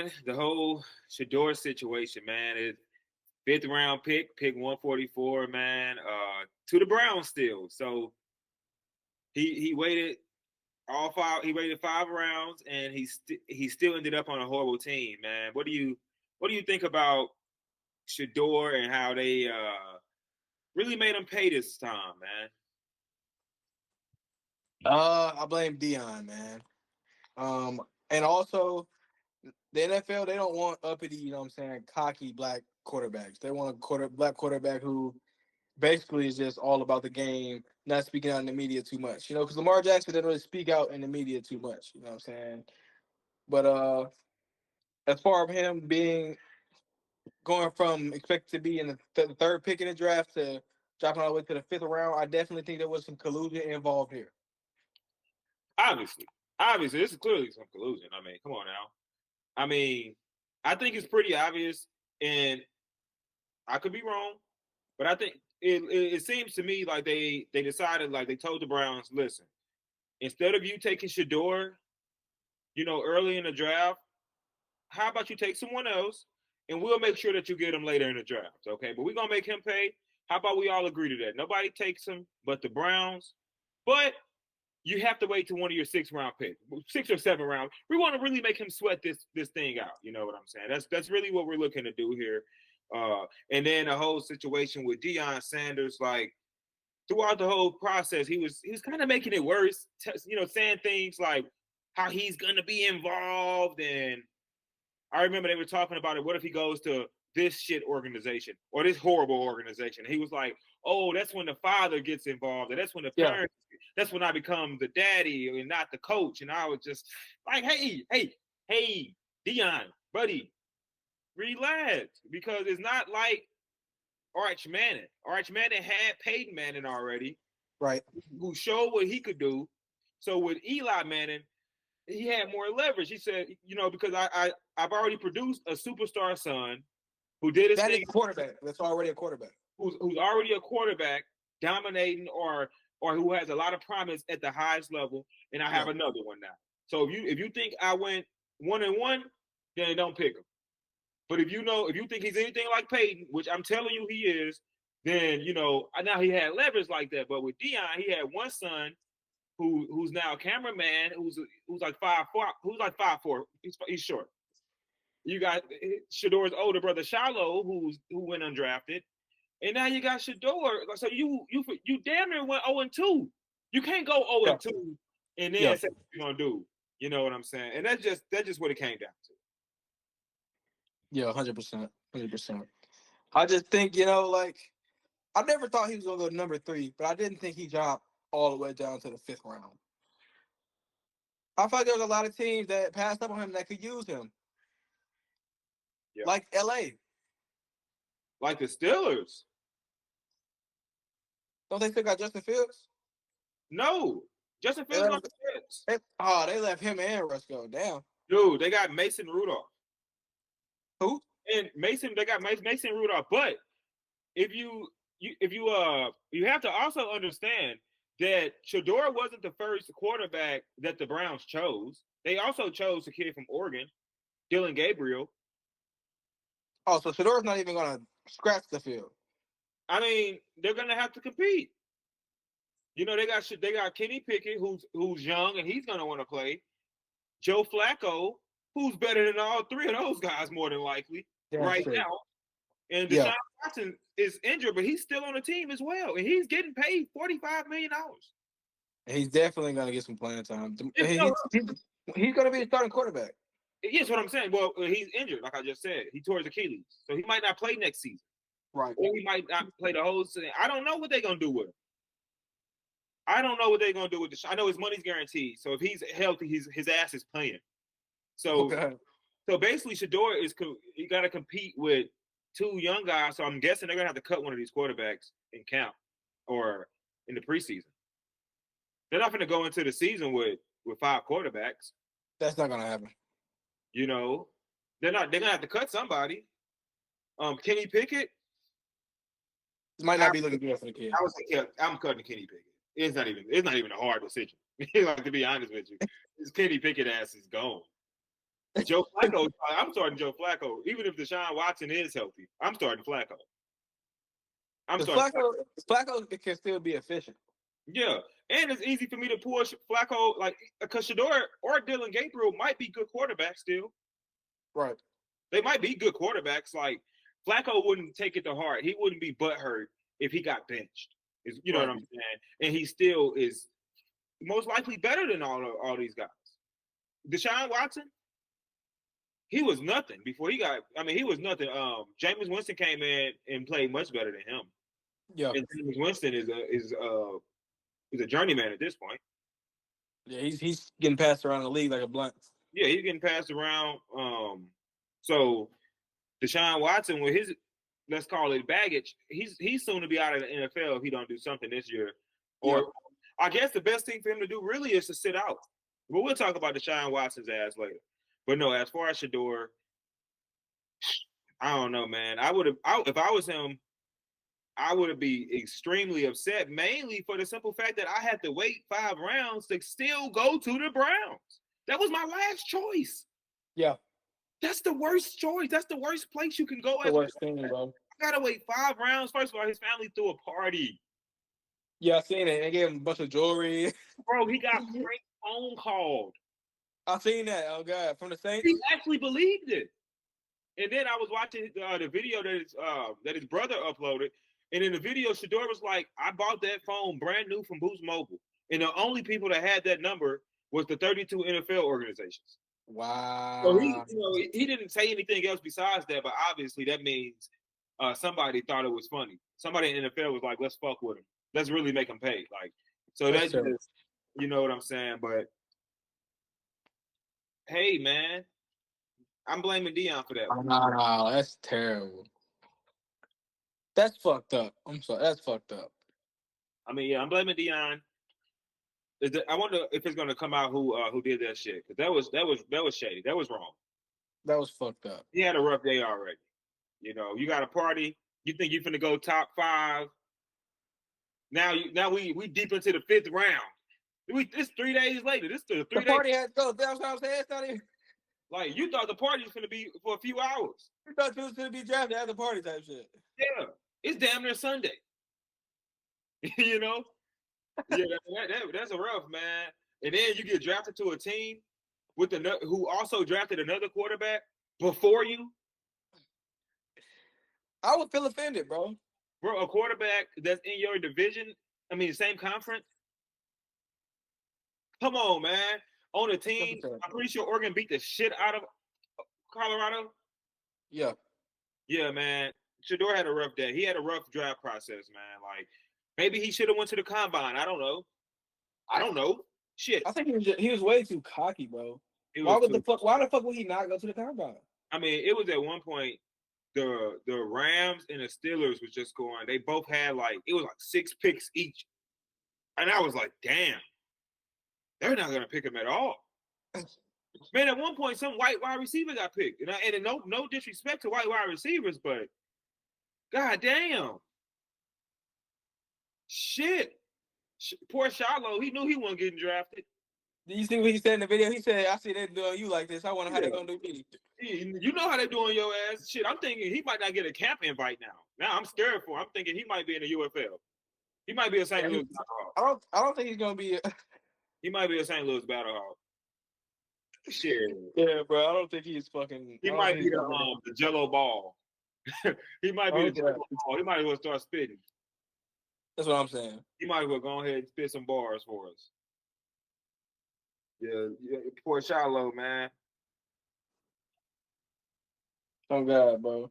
man, the whole Shedeur situation, man, is fifth round pick 144, man, to the Browns still. So he waited all five. He waited 5 rounds, and he still ended up on a horrible team, man. What do you think about Shedeur and how they really made him pay this time, man? I blame Deion, man. And also the NFL, they don't want uppity, cocky black quarterbacks. They want a black quarterback who basically is just all about the game, not speaking out in the media too much. Because Lamar Jackson didn't really speak out in the media too much. You know what I'm saying? But as far as him being going from expected to be in the third pick in the draft to dropping all the way to the fifth round, I definitely think there was some collusion involved here. Obviously, obviously, this is clearly some collusion. I mean, come on now. I mean, I think it's pretty obvious, and I could be wrong, but I think it seems to me like they decided, like they told the Browns, listen, instead of you taking Shedeur, early in the draft, how about you take someone else, and we'll make sure that you get him later in the draft, okay? But we're gonna make him pay. How about we all agree to that? Nobody takes him but the Browns, but you have to wait till one of your 6th-round picks, 6 or 7 rounds. We want to really make him sweat this thing out. You know what I'm saying? That's really what we're looking to do here. And then the whole situation with Deion Sanders, like throughout the whole process, he was kind of making it worse. Saying things like how he's gonna be involved, and I remember they were talking about it. What if he goes to this shit organization or this horrible organization? He was like, "Oh, that's when the father gets involved, and that's when the parents. That's when I become the daddy and not the coach." And I was just like, "Hey, Deion, buddy, relax," because it's not like Arch Manning. Arch Manning had Peyton Manning already, right? Who showed what he could do. So with Eli Manning, he had more leverage. He said, because I've already produced a superstar son who did his thing. That is a quarterback. That's already a quarterback. Who's already a quarterback, dominating or who has a lot of promise at the highest level, and I have another one now. So if you think I went 1-1, then don't pick him. But if you think he's anything like Peyton, which I'm telling you he is, then now he had leverage like that. But with Deion, he had one son who's now a cameraman, who's like 5'4", who's like 5'4". He's short. You got Shedeur's older brother Shiloh, who went undrafted, and now you got Shedeur. So you damn near went 0-2. You can't go 0-2 and then say what you're gonna do. You know what I'm saying? And that's just what it came down to. Yeah, 100%, 100%. I just think I never thought he was gonna go number 3, but I didn't think he dropped all the way down to the 5th round. I feel like there was a lot of teams that passed up on him that could use him. Yeah. Like LA. Like the Steelers. Don't they still got Justin Fields? No. Justin Fields on the Jets. They left him and Russ go down. Dude, they got Mason Rudolph. Who? And they got Mason Rudolph. But if you have to also understand that Shedeur wasn't the first quarterback that the Browns chose. They also chose a kid from Oregon, Dylan Gabriel. Oh, so Shedeur's not even going to scratch the field. I mean, they're going to have to compete. They got Kenny Pickett, who's young and he's going to want to play. Joe Flacco, who's better than all 3 of those guys more than likely right now. And Deshaun Watson is injured, but he's still on the team as well, and he's getting paid $45 million. He's definitely going to get some playing time. He's going to be a starting quarterback. Yes, what I'm saying. Well, he's injured, like I just said. He tore his Achilles, so he might not play next season. Right. Or he might not play the whole season. I don't know what they're going to do with him. I don't know what they're going to do with Deshaun. I know his money's guaranteed, so if he's healthy, his ass is playing. So, so basically, Shedeur you got to compete with 2 young guys. So I'm guessing they're going to have to cut one of these quarterbacks in camp or in the preseason. They're not going to go into the season with 5 quarterbacks. That's not going to happen. They're going to have to cut somebody. Kenny Pickett might not be looking good for the kid. I was like, I'm cutting Kenny Pickett. It's not even a hard decision. Like, to be honest with you, this Kenny Pickett ass is gone. Joe Flacco. I'm starting Joe Flacco, even if Deshaun Watson is healthy. I'm starting Flacco. I'm Because starting. Flacco can still be efficient. Yeah, and it's easy for me to pull Flacco like because Shedeur or Dylan Gabriel might be good quarterbacks still. Right. They might be good quarterbacks. Like Flacco wouldn't take it to heart. He wouldn't be butthurt if he got benched. You know what I'm saying? And he still is most likely better than all these guys. Deshaun Watson, he was nothing before he got. I mean, he was nothing. Jameis Winston came in and played much better than him. Yeah. And Jameis Winston is a journeyman at this point. Yeah, he's getting passed around the league like a blunt. Yeah, he's getting passed around. So Deshaun Watson with his, let's call it baggage, he's soon to be out of the NFL if he don't do something this year. Or I guess the best thing for him to do really is to sit out. But we'll talk about Deshaun Watson's ass later. But no, as far as Shedeur, I don't know, man. If I was him, I would be extremely upset, mainly for the simple fact that I had to wait 5 rounds to still go to the Browns. That was my last choice. Yeah. That's the worst choice. That's the worst place you can go. The worst thing, bro. I gotta wait 5 rounds. First of all, his family threw a party. Yeah, I seen it. They gave him a bunch of jewelry. Bro, he got prank phone called. I seen that. Oh god, from the Saints. He actually believed it. And then I was watching the video that his brother uploaded, and in the video, Shedeur was like, "I bought that phone brand new from Boost Mobile, and the only people that had that number was the 32 NFL organizations." Wow. So he didn't say anything else besides that, but obviously that means somebody thought it was funny. Somebody in the NFL was like, "Let's fuck with him. Let's really make him pay." Like, so that's just, you know what I'm saying. But hey, man, I'm blaming Deion for that. Wow, that's terrible. That's fucked up. I'm sorry, that's fucked up. I mean, yeah, I'm blaming Deion. I wonder if it's gonna come out who did that shit, because that was shady. That was wrong. That was fucked up. He had a rough day already. You know, you got a party. You think you're finna go top 5. Now we deep into the 5th round. It's 3 days later. This is the party had to go. That's what I'm saying. It's not even. Like, you thought the party was gonna be for a few hours. You thought you was gonna be drafted at the party type shit. Yeah, it's damn near Sunday. You know, yeah, that's a rough, man. And then you get drafted to a team with who also drafted another quarterback before you. I would feel offended, bro. Bro, a quarterback that's in your division, I mean, same conference. Come on, man. On a team, I'm pretty sure Oregon beat the shit out of Colorado. Yeah. Yeah, man. Shedeur had a rough day. He had a rough draft process, man. Like, maybe he should have went to the combine. I don't know. Shit. I think he was way too cocky, bro. Why the fuck would he not go to the combine? I mean, it was at one point the Rams and the Steelers was just going. They both had it was like 6 picks each, and I was like, damn, they're not gonna pick him at all. Man, at one point, some white wide receiver got picked, and no disrespect to white wide receivers, but god damn, shit, poor Shiloh. He knew he wasn't getting drafted. Did you see what he said in the video? He said, "I see they doing you like this. I wonder how they gonna do me." You know how they doing your ass. Shit, I'm thinking he might not get a camp invite now. Now I'm scared for him. I'm thinking he might be in the UFL. He might be a St. Louis Battlehawk. I don't think he's gonna be. He might be a St. Louis Battlehawk. Shit. Yeah, bro. I don't think he's fucking. He might be the Jello ball. He might be the Jello ball. He might as well start spitting. That's what I'm saying. He might as well go ahead and spit some bars for us. Yeah, poor Shiloh, man. Oh God, bro.